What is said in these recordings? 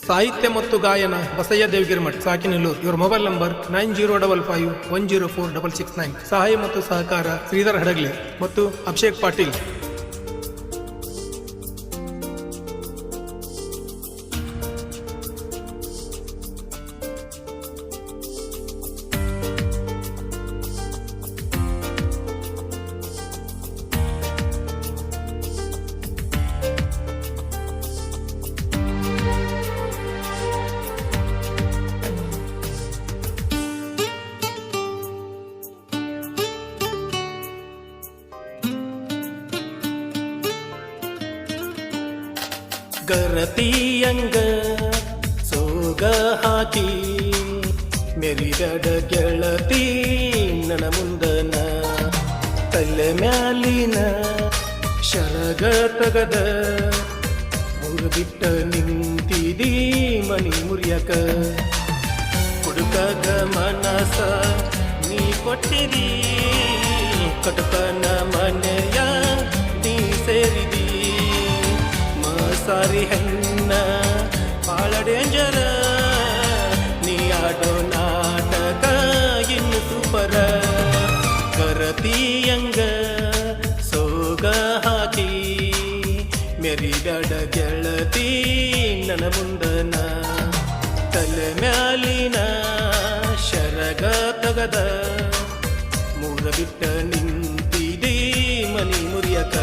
ಸಾಹಿತ್ಯ ಮತ್ತು ಗಾಯನ ಬಸಯ್ಯ ದೇವಗಿರಿಮಠ್ ಸಾಕಿನಲ್ಲೂರು. ಇವರ ಮೊಬೈಲ್ ನಂಬರ್ 9055104669. ಸಹಾಯ ಮತ್ತು ಸಹಕಾರ ಶ್ರೀಧರ್ ಹಡಗ್ಲಿ ಮತ್ತು ಅಭಿಷೇಕ್ ಪಾಟೀಲ್. ಗರತಿಯಂಗ ಸೋಗ ಹಾಕಿ ಮೆರಿಗಡ ಗೆಳತಿ ನನ್ನ ಮುಂದನ ತಲೆ ಮ್ಯಾಲಿನ ಶರಗ ತಗದ ಮುರುಬಿಟ್ಟ ನಿಂತಿದಿ ಮನಿ ಮುರಿಯಕ ಹುಡುಕಗ ಮನಸ ನೀ ಕೊಟ್ಟಿದಿ ಕಟಕನ ಮನೆಯ ನೀ ಸೇರಿದಿ ಸಾರಿ ಹೆಣ್ಣ ಬಾಳ ಡೇಂಜರ ನೀ ಆಡೋ ನಾಟಕ ಇನ್ನು ಸೂಪರ ಕರತಿಯಂಗ ಸೋಗ ಹಾಕಿ ಮೆರಿಗಡ ಗೆಳತಿ ನನ್ನ ಮುಂದನ ತಲೆ ಮ್ಯಾಲಿನ ಶರಗ ತಗದ ಮೂರ ಬಿಟ್ಟ ನಿಂತಿದಿ ಮನಿ ಮುರಿಯಕ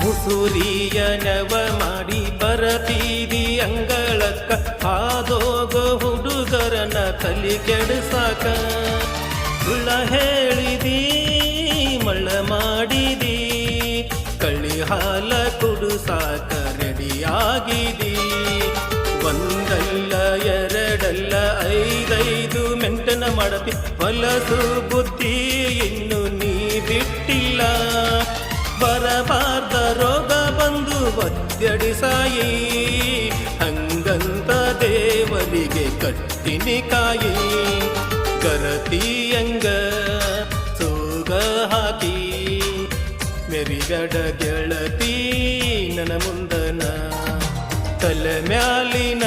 ಮುಸುರಿಯನವ ಮಾಡಿ ಬರತೀದಿ ಅಂಗಳಕ್ಕ ಹಾದೋಗ ಹುಡುಗರನ ತಲೆ ಕೆಡಸಾಕ ಸುಳ್ಳ ಹೇಳಿದಿ ಮಳ್ಳ ಮಾಡಿದಿ ಕಳ್ಳಿ ಹಾಲ ಕುಡುಸಾಕ ರೆಡಿಯಾಗಿದಿ ಒಂದಲ್ಲ ಎರಡಲ್ಲ 5 ಮೆಂಟನ ಮಾಡತಿ ಹೊಲಸು ಬುದ್ಧಿ ಇನ್ನು ನೀ ಬಿಟ್ಟಿಲ್ಲ ಬರಬಾರ್ದ ರೋಗ ಬಂದು ಒದ್ದಡಿ ಸಾಯಿ ಹಂಗಂತ ದೇವರಿಗೆ ಕಟ್ಟಿನಿ ಕಾಯಿ ಗರತಿಯಂಗ ಸೋಗ ಹಾಕಿ ಮೆರಿಗಡ ಗೆಳತಿ ನನ್ನ ಮುಂದನ ತಲೆ ಮ್ಯಾಲಿನ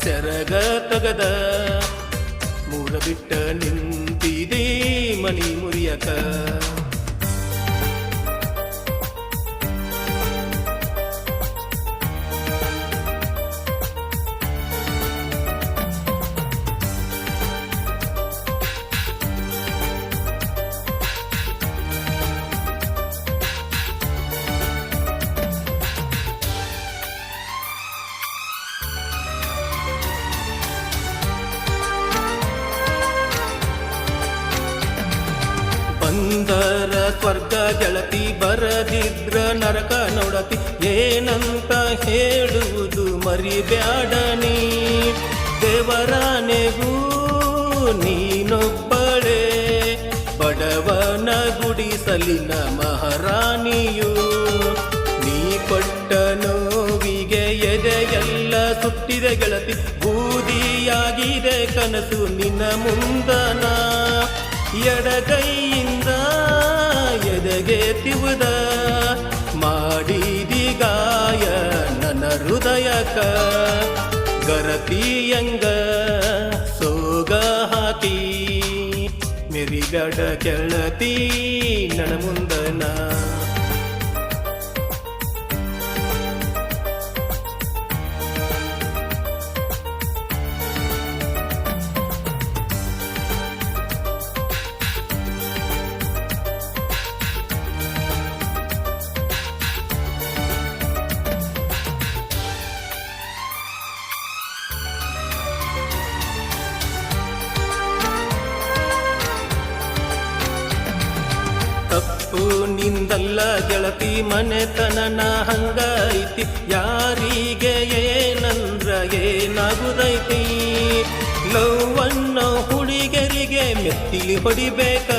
ಸೆರಗ ತಗದ ಮೂರ ಬಿಟ್ಟ ನಿಂತಿದಿ ಮನಿ ಮುರಿಯಕ ಬಂದರ ಸ್ವರ್ಗ ಗೆಳತಿ ಬರದಿದ್ರ ನರಕ ನೋಡತಿ ಏನಂತ ಹೇಳುವುದು ಮರಿಬ್ಯಾಡನಿ ದೇವರಾನೆಗೂ ನೀನೊಬ್ಬಳೇ ಬಡವನ ಗುಡಿಸಲಿನ ಮಹಾರಾಣಿಯು ನೀ ಕೊಟ್ಟ ನೋವಿಗೆ ಎದೆಯೆಲ್ಲ ಸುಟ್ಟಿದೆ ಗೆಳತಿ ಬೂದಿಯಾಗಿದೆ ಕನಸು ನಿನ್ನ ಮುಂದನ ಎಡಗೈಯಿಂದ ಎದೆಗೆ ತಿವುದ ಮಾಡಿದಿ ಗಾಯ ನನ್ನ ಹೃದಯಕ ಗರತಿಯಂಗ ಸೋಗ ಹಾಕಿ ಮೆರಿಗಡ ಗೆಳತಿ ನನ್ನ ಮುಂದನ ತಪ್ಪು ನಿಂದಲ್ಲ ಗೆಳತಿ ಮನೆತನನ ಹಂಗೈತಿ, ಯಾರಿಗೆ ಏನಂದ್ರ ಏನಾಗುದೈತಿ. ಲವ್ ಅನ್ನೋ ಹುಡುಗರಿಗೆ ಮೆತ್ತಿಲಿ ಹೊಡಿಬೇಕ,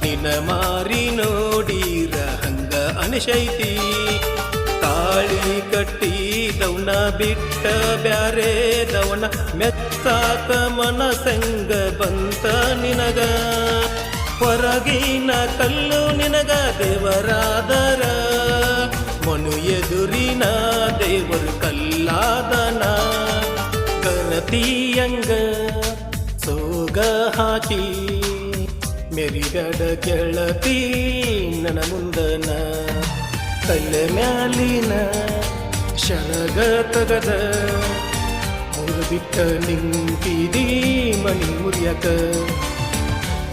ನಿನ್ನ ಮಾರಿ ನೋಡಿರ ಹಂಗ ಅನಿಸೈತಿ. ತಾಳಿ ಕಟ್ಟಿದವನ ಬಿಟ್ಟ ಬ್ಯಾರೇದವನ ಮೆತ್ತಾಕ ಮನಸಂಗ ಬಂತ ನಿನಗ. ಹೊರಗಿನ ಕಲ್ಲು ನಿನಗ ದೇವರಾದರ, ಮನು ಎದುರಿನ ದೇವರು ಕಲ್ಲಾದನ. ಗರತಿಯಂಗ ಸೋಗ ಹಾಕಿ ಮೆರಿಗಡ ಗೆಳತಿ ನನ್ನ ಮುಂದನ. ತಲೆ ಮ್ಯಾಲಿನ ಶರಗ ತಗದ ಮುರಿಬಿಟ್ಟ ನಿಂತಿದಿ ಮಣಿ ಮುರಿಯಕ.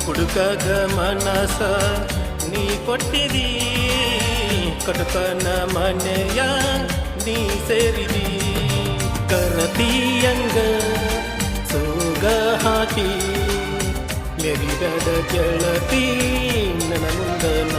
ಹುಡುಕಗ ಮನಸ ನೀ ಕೊಟ್ಟಿದಿ, ಕಟಕನ ಮನೆಯ ನೀ ಸೇರಿದಿ. ಕರತಿಯಂಗ ಸೋಗ ಹಾಕಿ ಮೆರಿಗಡ ಗೆಳತಿ ನನ್ನ ಮುಂದನ.